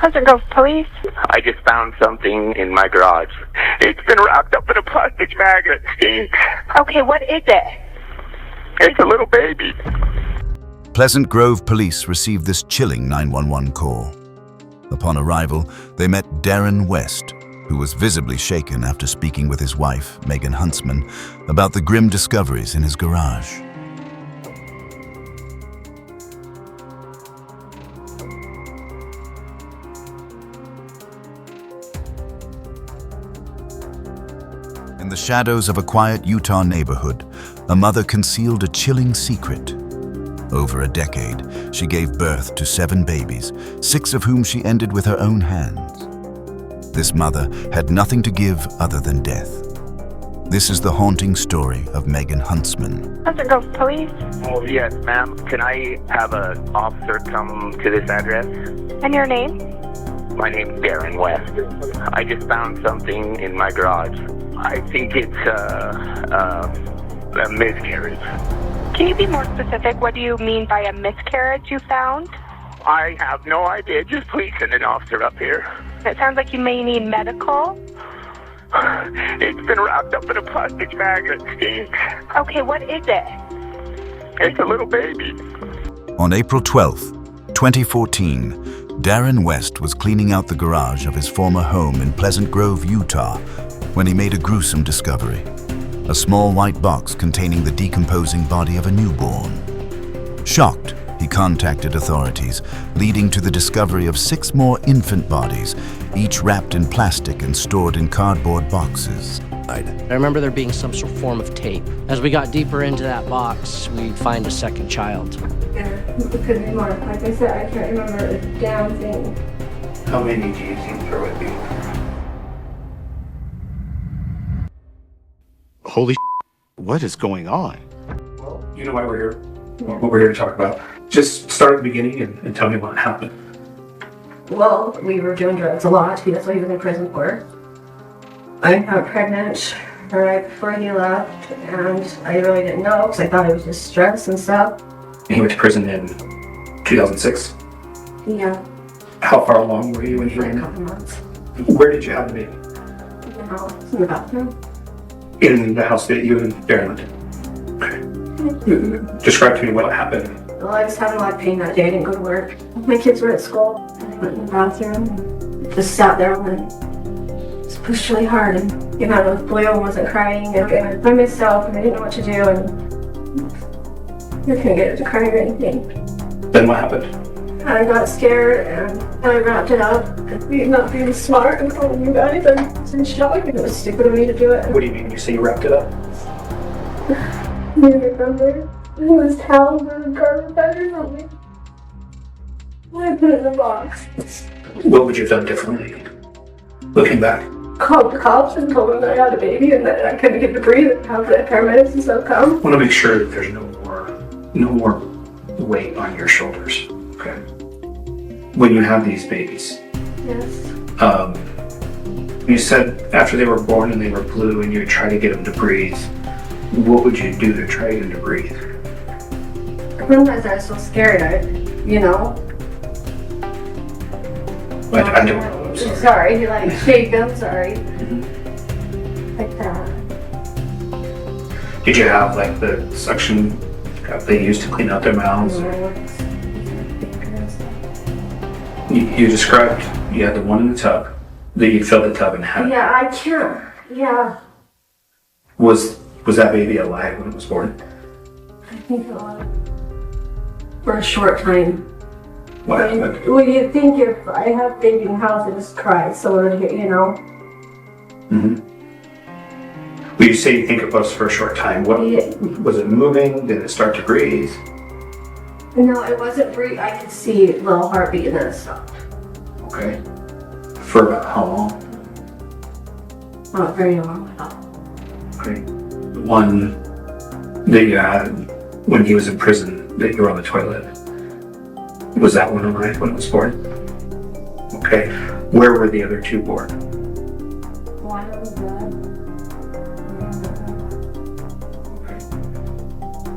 Pleasant Grove Police. I just found something in my garage. It's been wrapped up in a plastic bag and it stinks. Okay, what is it? It's a little baby. Pleasant Grove Police received this chilling 911 call. Upon arrival, they met Darren West, who was visibly shaken after speaking with his wife, Megan Huntsman, about the grim discoveries in his garage. In the shadows of a quiet Utah neighborhood, a mother concealed a chilling secret. Over a decade, she gave birth to 7 babies, 6 of whom she ended with her own hands. This mother had nothing to give other than death. This is the haunting story of Megan Huntsman. Pleasant Grove Police. Oh, yes, ma'am. Can I have an officer come to this address? And your name? My name's Darren West. I just found something in my garage. I think it's a miscarriage. Can you be more specific? What do you mean by a miscarriage you found? I have no idea. Just please send an officer up here. It sounds like you may need medical. It's been wrapped up in a plastic bag and it stinks. Okay, what is it? It's a little baby. On April 12, 2014, Darren West was cleaning out the garage of his former home in Pleasant Grove, Utah, when he made a gruesome discovery. A small white box containing the decomposing body of a newborn. Shocked, he contacted authorities, leading to the discovery of 6 more infant bodies, each wrapped in plastic and stored in cardboard boxes. I remember there being some sort of form of tape. As we got deeper into that box, we'd find a second child. Yeah, it could be more. Like I said, I can't remember a damn thing. How many do you think there would be? Holy what is going on? Well, you know why we're here. Yeah. What we're here to talk about. Just start at the beginning and tell me what happened. Well, we were doing drugs a lot. That's what he was in prison for. I got pregnant right before he left, and I really didn't know because I thought it was just stress and stuff. And he went to prison in 2006. Yeah, How far along were you when you were for a in? couple months. Where did you have the baby? You know, in the bathroom. In the house that you and Darren lived in. Okay. Describe to me what happened. Well, I was having a lot of pain that day. I didn't go to work. My kids were at school. I went in the bathroom, just sat there and then just pushed really hard. And you know, I was blue and wasn't crying. And by myself, and I didn't know what to do. And I couldn't get it to cry or anything. Then what happened? And I got scared and I wrapped it up. And not being smart and calling you guys, I was in shock. It was stupid of me to do it. What do you mean? You say you wrapped it up? You remember? It was towels and garbage bag or something. I put it in a box. What would you have done differently? Looking back. Called the cops and told them that I had a baby and that I couldn't get to breathe and have the paramedics and stuff come. I want to make sure that there's no more weight on your shoulders. Okay. When you have these babies, Yes. you said after they were born and they were blue and you try to get them to breathe. What would you do to try to get them to breathe? Sometimes I was so scared, you know. I don't know. I'm sorry. Sorry, you like shake them, sorry. Mhm. Like that. Did you have like the suction cup they used to clean out their mouths? You described you had the one in the tub, that you filled the tub and had. Yeah, I can't. Yeah. Was that baby alive when it was born? I think it was. For a short time. What happened? Well, you think if I have baby in the house, I just cry, so you know. Mm-hmm. Well, you say you think it was for a short time. What Yeah. was it moving? Did it start to breathe? No, it wasn't breathing. I could see a little heartbeat and then it stopped. Okay. For about how long? Not very long at all. Okay. The one that you had when he was in prison, that you were on the toilet. Was that one alive when it was born? Okay. Where were the other 2 born? One was dead.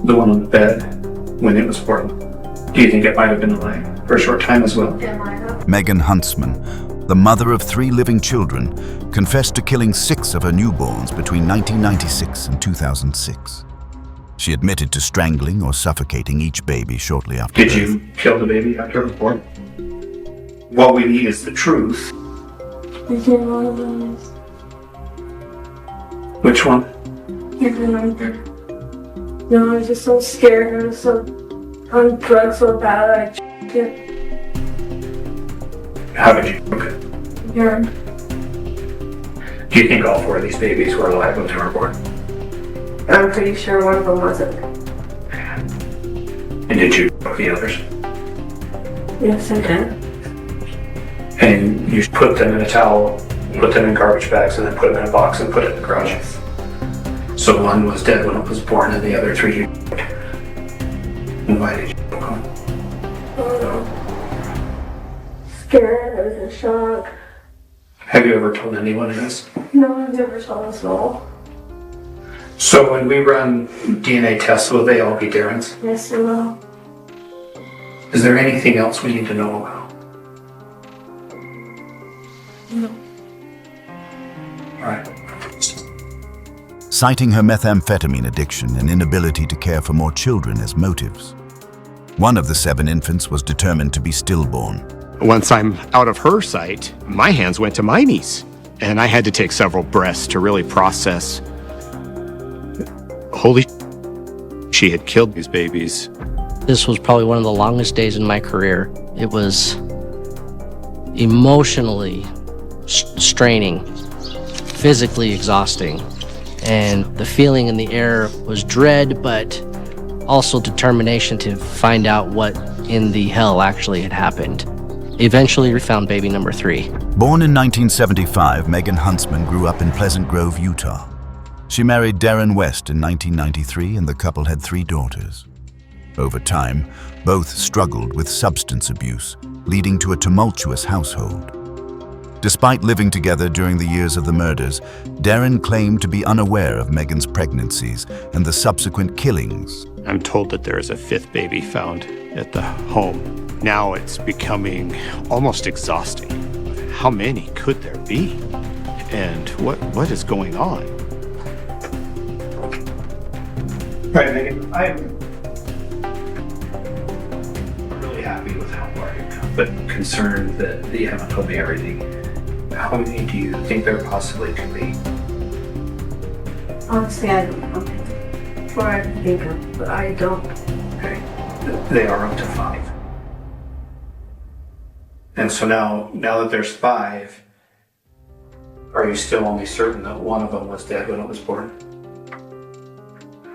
The one on the bed when it was born. Do you think it might have been alive for a short time as well? It might have. Megan Huntsman, the mother of 3 living children, confessed to killing 6 of her newborns between 1996 and 2006. She admitted to strangling or suffocating each baby shortly after Did birth. you kill the baby after it was born? What we need is the truth. I did one of those. Which one? I remember. No, I was just so scared. I was so on drugs so bad I it. How did you cook it? Yeah. Do you think all 4 of these babies were alive when they were born? I'm pretty sure one of them wasn't. And did you cook the others? Yes, I did. And you put them in a towel, put them in garbage bags, and then put them in a box and put it in the garage. So one was dead when it was born and the other 3 you cooked. And why did you cook them? I don't know. Scared, I was in shock. Have you ever told anyone this? No, I've never told us all. So when we run DNA tests, will they all be Darren's? Yes, I will. Is there anything else we need to know about? No. All right. Citing her methamphetamine addiction and inability to care for more children as motives. One of the 7 infants was determined to be stillborn. Once I'm out of her sight, my hands went to my knees, and I had to take several breaths to really process. Holy, she had killed these babies. This was probably one of the longest days in my career. It was emotionally straining, physically exhausting, and the feeling in the air was dread, but also determination to find out what in the hell actually had happened. Eventually, we found baby number 3. Born in 1975, Megan Huntsman grew up in Pleasant Grove, Utah. She married Darren West in 1993, and the couple had 3 daughters. Over time, both struggled with substance abuse, leading to a tumultuous household. Despite living together during the years of the murders, Darren claimed to be unaware of Megan's pregnancies and the subsequent killings. I'm told that there is a 5th baby found at the home. Now it's becoming almost exhausting. How many could there be? And what is going on? Right, Megan, I'm really happy with how far you've come, but concerned that you haven't told me everything. How many do you think there possibly could be? Honestly, I don't know. Before I think of, but I don't. Okay, they are up to 5. And so now that there's 5, are you still only certain that one of them was dead when it was born?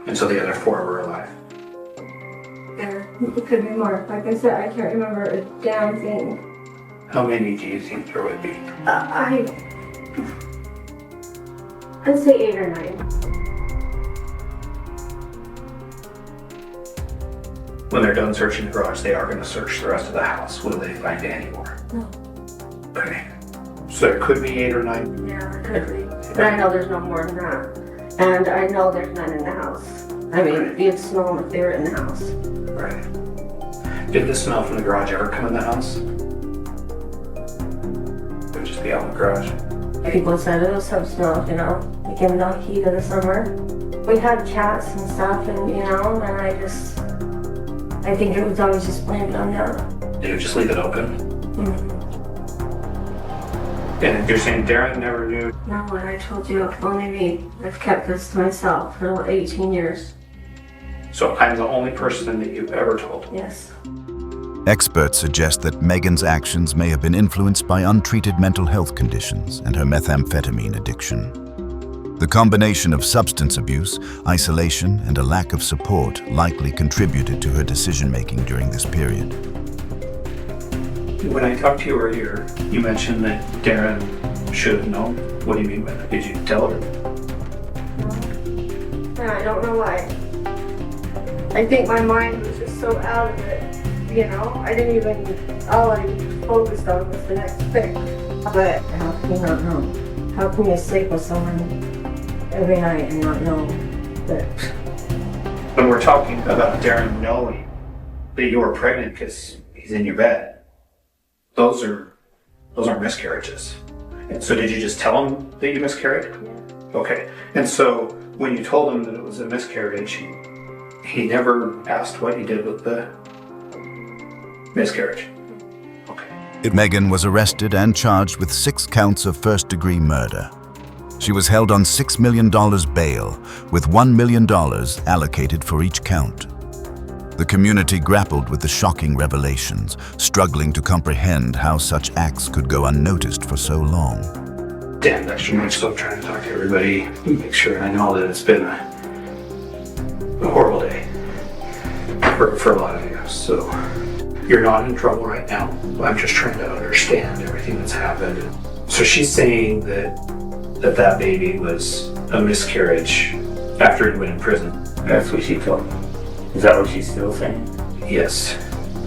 And so the other 4 were alive? It could be more. Like I said, I can't remember a damn thing. How many do you think there would be? I'd say 8 or 9. When they're done searching the garage, they are going to search the rest of the house. Will they find any more? No. Okay. So there could be 8 or 9? Yeah, it could be. But I know there's no more than that. And I know there's none in the house. I mean, you'd smell them if they were in the house. Right. Did the smell from the garage ever come in the house? It would just be out in the garage. People said it was some smell, you know, like in the heat of the summer. We had cats and stuff, and you know, and I think it was always just blamed on that. Did you just leave it open? Mm-hmm. And you're saying Darren never knew? No, what I told you, only me. I've kept this to myself for 18 years. So I'm the only person that you've ever told? Yes. Experts suggest that Megan's actions may have been influenced by untreated mental health conditions and her methamphetamine addiction. The combination of substance abuse, isolation, and a lack of support likely contributed to her decision-making during this period. When I talked to you earlier, you mentioned that Darren should have known. What do you mean by that? Did you tell her? No. And I don't know why. I think my mind was just so out of it, you know? All I focused on was the next thing. But how can you not know? How can you sleep with someone every night and not know that? When we're talking about Darren knowing that you were pregnant because he's in your bed, those are miscarriages. And so did you just tell him that you miscarried? Yeah. Okay. And so when you told him that it was a miscarriage, he never asked what you did with the miscarriage? Okay. Megan was arrested and charged with 6 counts of first-degree murder. She was held on $6 million bail, with $1 million allocated for each count. The community grappled with the shocking revelations, struggling to comprehend how such acts could go unnoticed for so long. Damn, extra much, so I'm trying to talk to everybody, make sure I know that it's been a horrible day for a lot of you. So you're not in trouble right now. I'm just trying to understand everything that's happened. So she's saying that baby was a miscarriage after he went in prison. That's what she told me. Is that what she's still saying? Yes.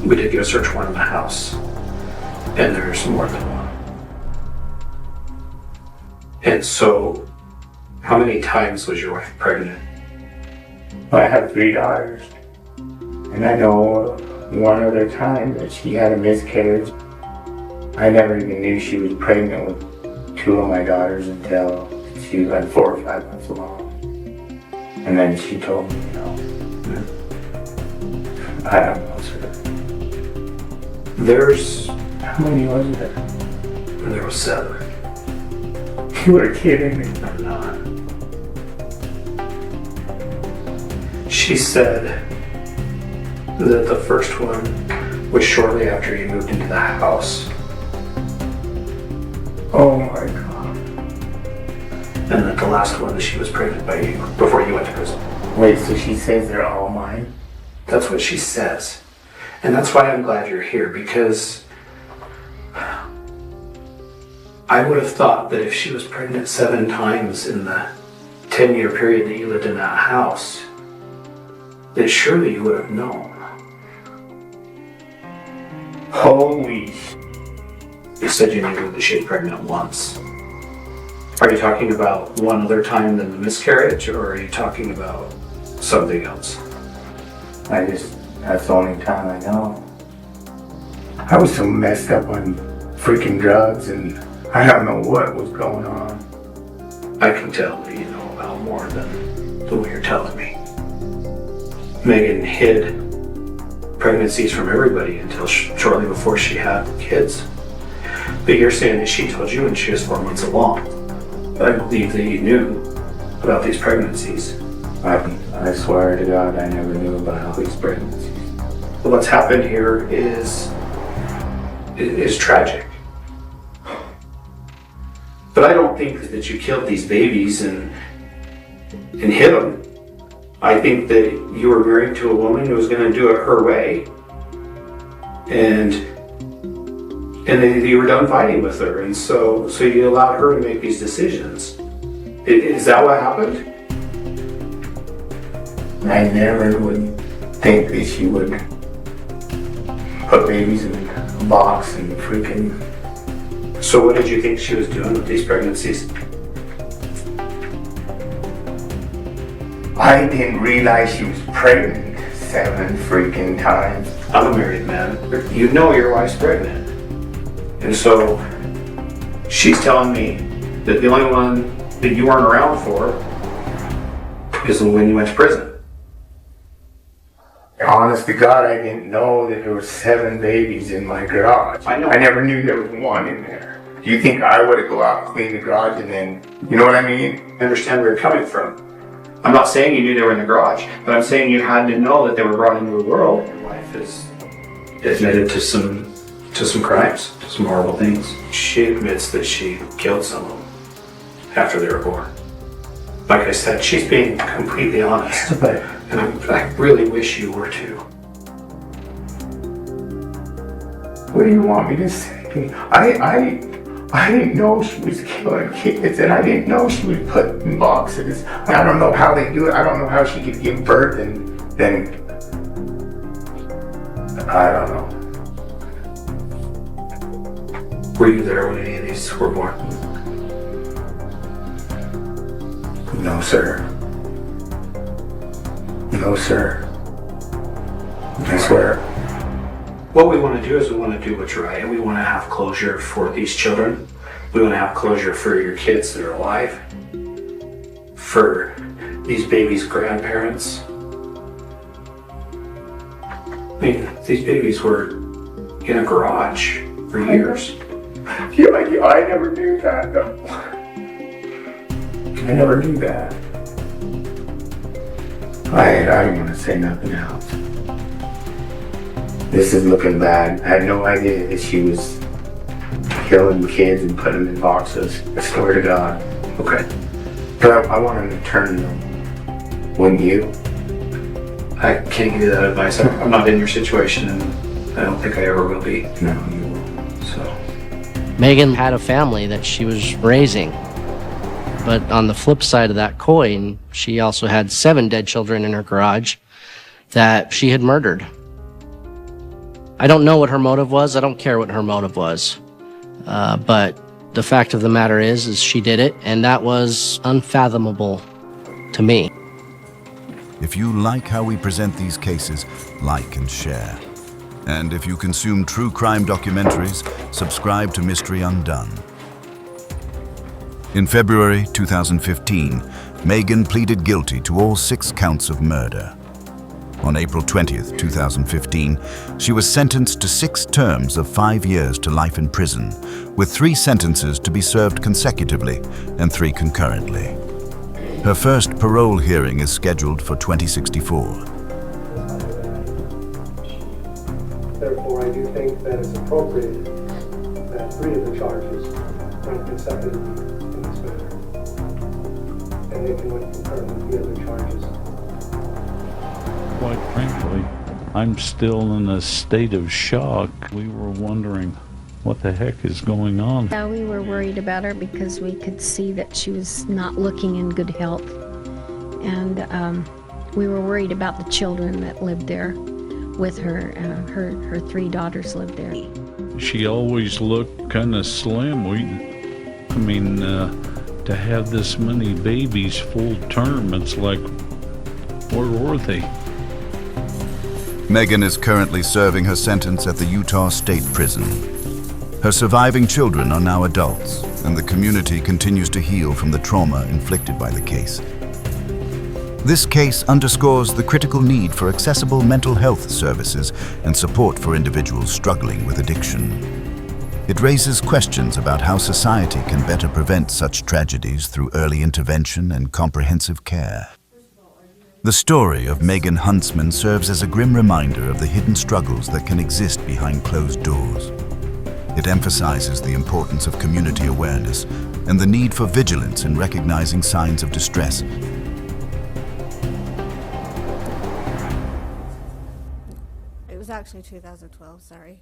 We did get a search warrant in the house, and there's more than one. And so, how many times was your wife pregnant? I have 3 daughters, and I know one other time that she had a miscarriage. I never even knew she was pregnant with 2 of my daughters until she was like 4 or 5 months along. And then she told me, you know, I don't know, sir. How many was there? There was 7. You were kidding me. I'm not. She said that the first one was shortly after you moved into the house. Oh my God. And that the last one that she was pregnant by you before you went to prison. Wait, so she says they're all mine? That's what she says. And that's why I'm glad you're here, because I would have thought that if she was pregnant 7 times in the 10-year period that you lived in that house, that surely you would have known. Holy sh... You said you knew that she was pregnant once. Are you talking about one other time than the miscarriage, or are you talking about something else? That's the only time I know. I was so messed up on freaking drugs, and I don't know what was going on. I can tell that you know about more than the way you're telling me. Megan hid pregnancies from everybody until shortly before she had kids. But you're saying that she told you when she was 4 months along. But I believe that you knew about these pregnancies. I swear to God, I never knew about all these pregnancies. But what's happened here is tragic. But I don't think that you killed these babies and hid them. I think that you were married to a woman who was going to do it her way, and then you were done fighting with her, and so you allowed her to make these decisions. Is that what happened? I never would think that she would put babies in a box and freaking... So what did you think she was doing with these pregnancies? I didn't realize she was pregnant 7 freaking times. I'm a married man. You know your wife's pregnant. And so she's telling me that the only one that you weren't around for is when you went to prison. Honest to God, I didn't know that there were 7 babies in my garage. I know. I never knew there was 1 in there. Do you think I would have go out and clean the garage and then, you know what I mean? I understand where you're coming from. I'm not saying you knew they were in the garage, but I'm saying you had to know that they were brought into the world. Your wife is admitted to some crimes, to some horrible things. She admits that she killed someone after they were born. Like I said, she's being completely honest, and I really wish you were too. What do you want me to say? I didn't know she was killing kids, and I didn't know she was put in boxes. I don't know how they do it. I don't know how she could give birth and then... I don't know. Were you there when any of these were born? No, sir. No, sir. I swear. What we want to do is we want to do what's right. We want to have closure for these children. We want to have closure for your kids that are alive, for these babies' grandparents. I mean, these babies were in a garage for years. Yeah, I never knew that. No. I never knew that. I don't want to say nothing else. This is looking bad. I had no idea that she was killing kids and putting them in boxes. I swear to God. Okay. But I want an attorney. Wouldn't you? I can't give you that advice. I'm not in your situation, and I don't think I ever will be. No, you won't. So, Megan had a family that she was raising. But on the flip side of that coin, she also had 7 dead children in her garage that she had murdered. I don't know what her motive was. I don't care what her motive was. But the fact of the matter is she did it, and that was unfathomable to me. If you like how we present these cases, like and share. And if you consume true crime documentaries, subscribe to Mystery Undone. In February 2015, Megan pleaded guilty to all 6 counts of murder. On April 20th, 2015, she was sentenced to 6 terms of 5 years to life in prison, with 3 sentences to be served consecutively and 3 concurrently. Her first parole hearing is scheduled for 2064. Therefore, I do think that it's appropriate that 3 of the charges run consecutively in this manner, and they can run concurrently with the other charges. Quite frankly, I'm still in a state of shock. We were wondering what the heck is going on. Yeah, we were worried about her because we could see that she was not looking in good health. And we were worried about the children that lived there with her. Her 3 daughters lived there. She always looked kind of slim. To have this many babies full term, it's like, where were they? Megan is currently serving her sentence at the Utah State Prison. Her surviving children are now adults, and the community continues to heal from the trauma inflicted by the case. This case underscores the critical need for accessible mental health services and support for individuals struggling with addiction. It raises questions about how society can better prevent such tragedies through early intervention and comprehensive care. The story of Megan Huntsman serves as a grim reminder of the hidden struggles that can exist behind closed doors. It emphasizes the importance of community awareness and the need for vigilance in recognizing signs of distress. It was actually 2012, sorry.